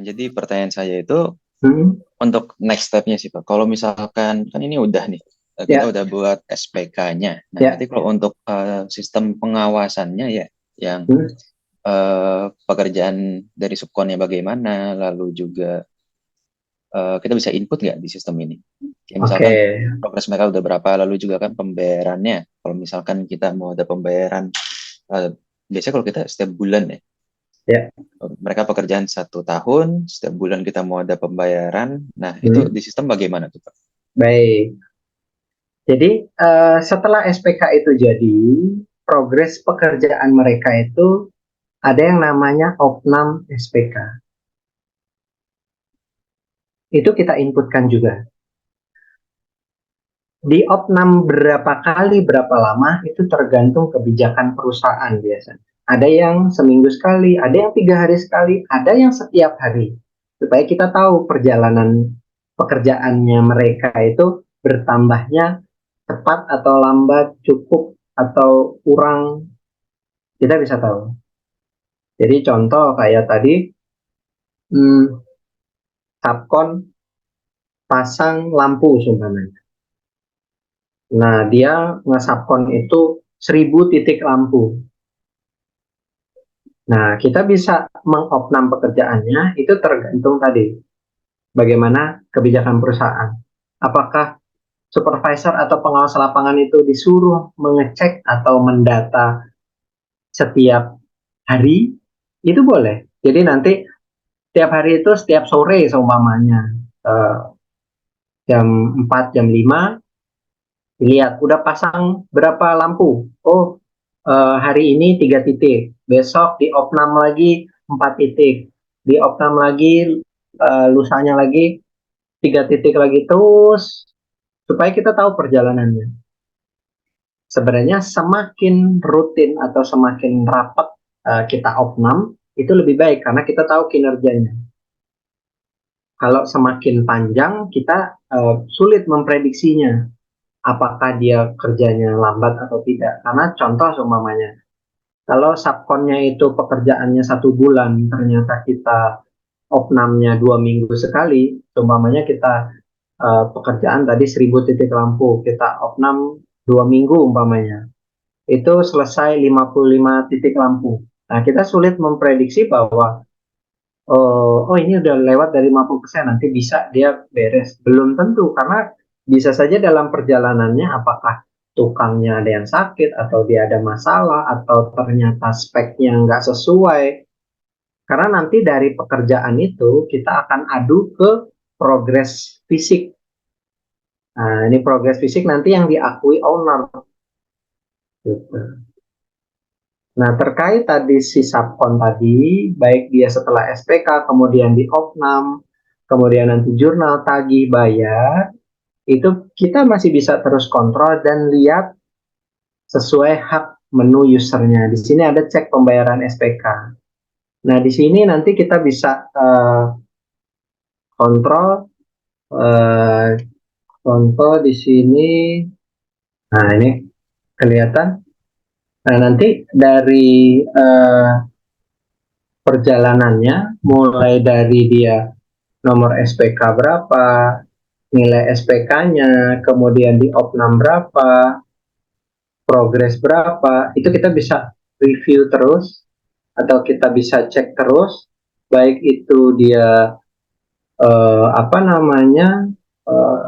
Jadi pertanyaan saya itu Hmm, untuk next step-nya sih Pak. Kalau misalkan kan ini udah nih, kita ya, udah buat SPK-nya. Nah, nanti ya. kalau untuk sistem pengawasannya ya, yang Hmm, pekerjaan dari subkonnya bagaimana, lalu juga kita bisa input nggak di sistem ini? Kayak oke. misalkan progres mereka udah berapa, lalu juga kan pembayarannya. Kalau misalkan kita mau ada pembayaran, eh, biasanya kalau kita setiap bulan ya, Ya. mereka pekerjaan 1 tahun, setiap bulan kita mau ada pembayaran. Nah, itu Hmm, di sistem bagaimana tuh, Pak? baik. Jadi setelah SPK itu jadi, progres pekerjaan mereka itu ada yang namanya opnam SPK. Itu kita inputkan juga. Di opnam berapa kali, berapa lama, itu tergantung kebijakan perusahaan biasanya. Ada yang seminggu sekali, ada yang 3 hari sekali, ada yang setiap hari. Supaya kita tahu perjalanan pekerjaannya mereka itu bertambahnya cepat atau lambat, cukup atau kurang, kita bisa tahu. Jadi contoh kayak tadi, hmm, Subkon pasang lampu umpamanya. Nah, dia nge-subkon itu 1.000 titik lampu. Nah, kita bisa mengopnam pekerjaannya, itu tergantung tadi bagaimana kebijakan perusahaan. Apakah supervisor atau pengawas lapangan itu disuruh mengecek atau mendata setiap hari, itu boleh. Jadi nanti setiap hari itu setiap sore seumpamanya eh, jam 4 jam 5 lihat udah pasang berapa lampu. Oh, hari ini 3 titik, besok di opnam lagi 4 titik, di opnam lagi lusanya lagi 3 titik lagi, terus supaya kita tahu perjalanannya. Sebenarnya semakin rutin atau semakin rapat kita opnam itu lebih baik karena kita tahu kinerjanya. Kalau semakin panjang kita sulit memprediksinya apakah dia kerjanya lambat atau tidak. Karena contoh seumpamanya kalau subkonnya itu pekerjaannya 1 bulan, ternyata kita opnamnya 2 minggu sekali, umpamanya kita pekerjaan tadi 1.000 titik lampu, kita opnam 2 minggu umpamanya, itu selesai 55 titik lampu. Nah, kita sulit memprediksi bahwa oh ini udah lewat dari 50%, nanti bisa dia beres. Belum tentu, karena bisa saja dalam perjalanannya apakah tukangnya ada yang sakit, atau dia ada masalah, atau ternyata speknya nggak sesuai. Karena nanti dari pekerjaan itu kita akan adu ke progres fisik. Nah, ini progres fisik nanti yang diakui owner. Gitu. Nah, terkait tadi si subkon tadi, baik dia setelah SPK, kemudian di opnam, kemudian nanti jurnal tagih bayar, itu kita masih bisa terus kontrol dan lihat sesuai hak menu usernya. Di sini ada cek pembayaran SPK. Nah, di sini nanti kita bisa kontrol, uh, contoh di sini. Nah, ini kelihatan. Nah, nanti dari perjalanannya, mulai dari dia nomor SPK berapa, nilai SPK-nya, kemudian di opnam berapa, progres berapa, itu kita bisa review terus, atau kita bisa cek terus, baik itu dia apa namanya, eh,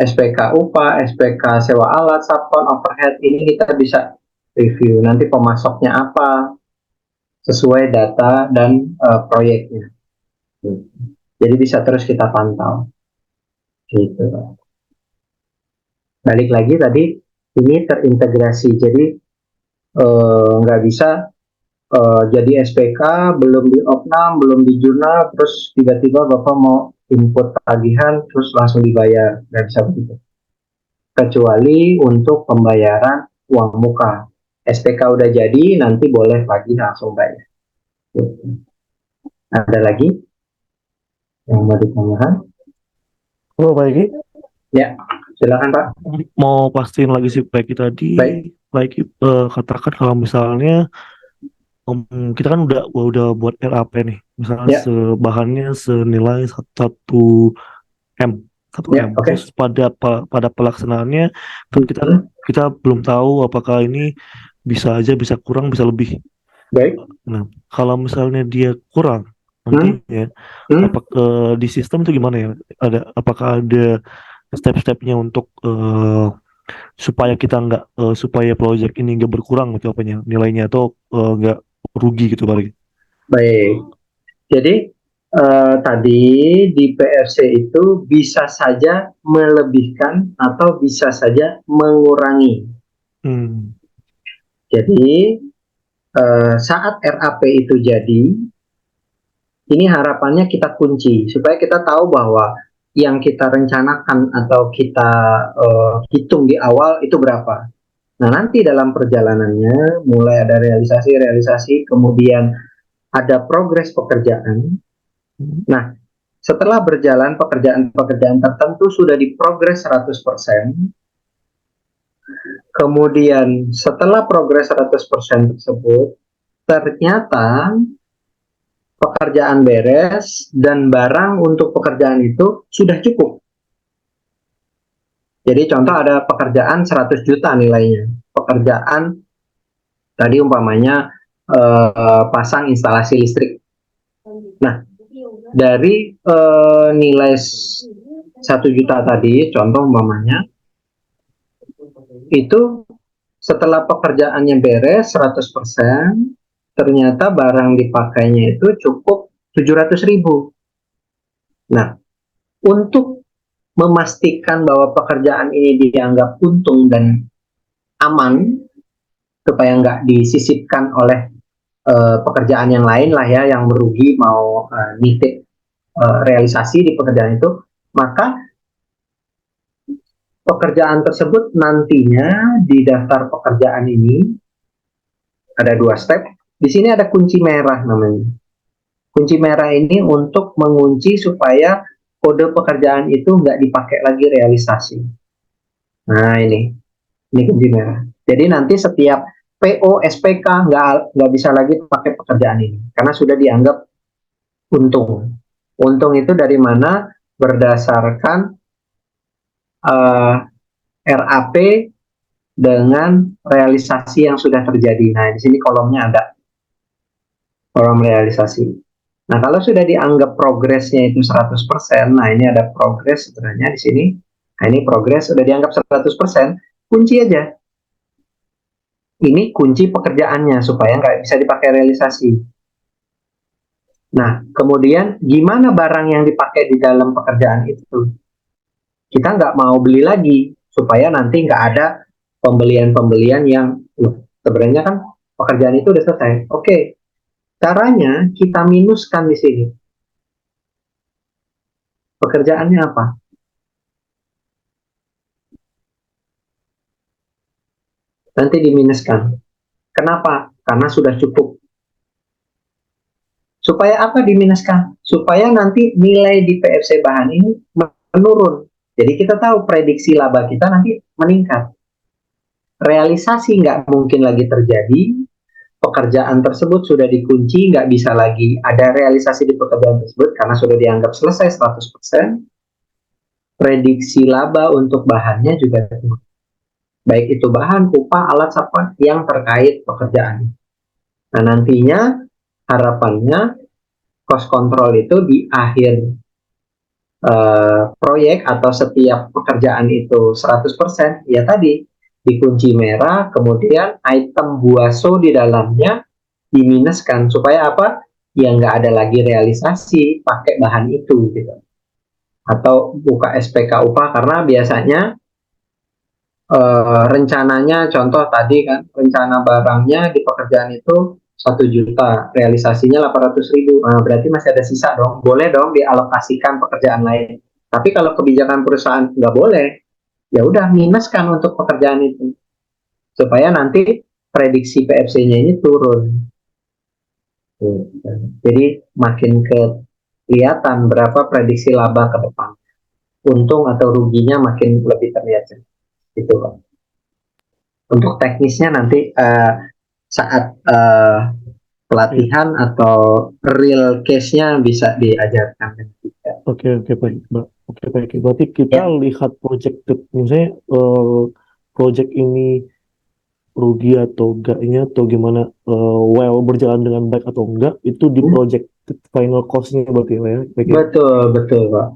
SPK upah, SPK sewa alat, subkon, overhead, ini kita bisa review. Nanti pemasoknya apa, sesuai data dan proyeknya. Jadi bisa terus kita pantau. Gitu. Balik lagi tadi, ini terintegrasi. Jadi nggak bisa jadi SPK, belum di opnam, belum di jurnal, terus tiba-tiba Bapak mau input tagihan, terus langsung dibayar. Nggak bisa begitu. Kecuali untuk pembayaran uang muka. SPK udah jadi, nanti boleh lagi langsung bayar. Ada lagi yang mau ditanyakan? Oh, Pak Egi, Ya, silakan Pak. mau pastiin lagi si Pak Egi tadi, Baik. Pak Egi katakan kalau misalnya kita kan udah buat RAP nih, misalnya Ya, bahannya senilai 1 M, 1 M. oke. Terus pada pelaksanaannya kan kita Hmm, kita belum tahu apakah ini bisa kurang, bisa lebih. baik. Nah, kalau misalnya dia kurang Hmm, nantinya, hmm, apakah di sistem itu gimana ya? Apakah ada step-stepnya untuk supaya kita nggak supaya project ini nggak berkurang gitu apanya nilainya atau nggak rugi gitu balik. baik. Jadi tadi di PRC itu bisa saja melebihkan atau bisa saja mengurangi. Hmm. Jadi saat RAP itu jadi, ini harapannya kita kunci supaya kita tahu bahwa yang kita rencanakan atau kita hitung di awal itu berapa. Nah, nanti dalam perjalanannya mulai ada realisasi-realisasi, kemudian ada progres pekerjaan. Nah, setelah berjalan pekerjaan-pekerjaan tertentu sudah diprogres 100%, kemudian setelah progres 100% tersebut, ternyata pekerjaan beres dan barang untuk pekerjaan itu sudah cukup. Jadi contoh ada pekerjaan 100 juta nilainya. Pekerjaan tadi umpamanya pasang instalasi listrik. Nah, dari nilai 1 juta tadi, contoh umpamanya, itu setelah pekerjaannya beres 100%, ternyata barang dipakainya itu cukup 700.000. Nah, untuk memastikan bahwa pekerjaan ini dianggap untung dan aman, supaya nggak disisipkan oleh pekerjaan yang lain lah ya, yang merugi mau nitip realisasi di pekerjaan itu, maka pekerjaan tersebut nantinya di daftar pekerjaan ini ada 2 step. Di sini ada kunci merah namanya. Kunci merah ini untuk mengunci supaya kode pekerjaan itu nggak dipakai lagi realisasi. Nah, ini kunci merah. Jadi nanti setiap PO, SPK nggak bisa lagi pakai pekerjaan ini karena sudah dianggap untung. Untung itu dari mana? Berdasarkan RAP dengan realisasi yang sudah terjadi. Nah, di sini kolomnya ada kolom realisasi. Nah, kalau sudah dianggap progresnya itu 100%, nah ini ada progres sebenarnya di sini. Nah, ini progres sudah dianggap 100%, kunci aja. Ini kunci pekerjaannya supaya nggak bisa dipakai realisasi. Nah, kemudian gimana barang yang dipakai di dalam pekerjaan itu? Kita nggak mau beli lagi supaya nanti nggak ada pembelian-pembelian yang sebenarnya kan pekerjaan itu udah selesai. Oke, caranya kita minuskan di sini. Pekerjaannya apa? Nanti diminuskan. Kenapa? Karena sudah cukup. Supaya apa diminuskan? Supaya nanti nilai di PFC bahan ini menurun. Jadi kita tahu prediksi laba kita nanti meningkat. Realisasi nggak mungkin lagi terjadi, pekerjaan tersebut sudah dikunci, nggak bisa lagi ada realisasi di pekerjaan tersebut karena sudah dianggap selesai 100%. Prediksi laba untuk bahannya juga baik itu bahan, upah, alat, apa yang terkait pekerjaan. Nah, nantinya harapannya cost control itu di akhir proyek atau setiap pekerjaan itu 100%, ya tadi dikunci merah, kemudian item buaso di dalamnya diminuskan supaya apa? Ya nggak ada lagi realisasi pakai bahan itu gitu. Atau buka SPK upah karena biasanya rencananya contoh tadi kan rencana barangnya di pekerjaan itu 1 juta, realisasinya 800.000, nah, berarti masih ada sisa dong, boleh dong dialokasikan pekerjaan lain. Tapi kalau kebijakan perusahaan nggak boleh, ya udah minuskan untuk pekerjaan itu supaya nanti prediksi PFC-nya ini turun. Jadi makin kelihatan berapa prediksi laba ke depan, untung atau ruginya makin lebih terlihat. Gitu Pak. Untuk teknisnya nanti saat pelatihan atau real case-nya bisa diajarkan juga. Oke, baik, Mbak. Oke, baik. Berarti kita Ya, lihat misalnya project ini rugi atau enggaknya atau gimana berjalan dengan baik atau enggak itu di hmm, project final cost-nya berarti ya, Pak ya. Baik ya. betul betul Pak.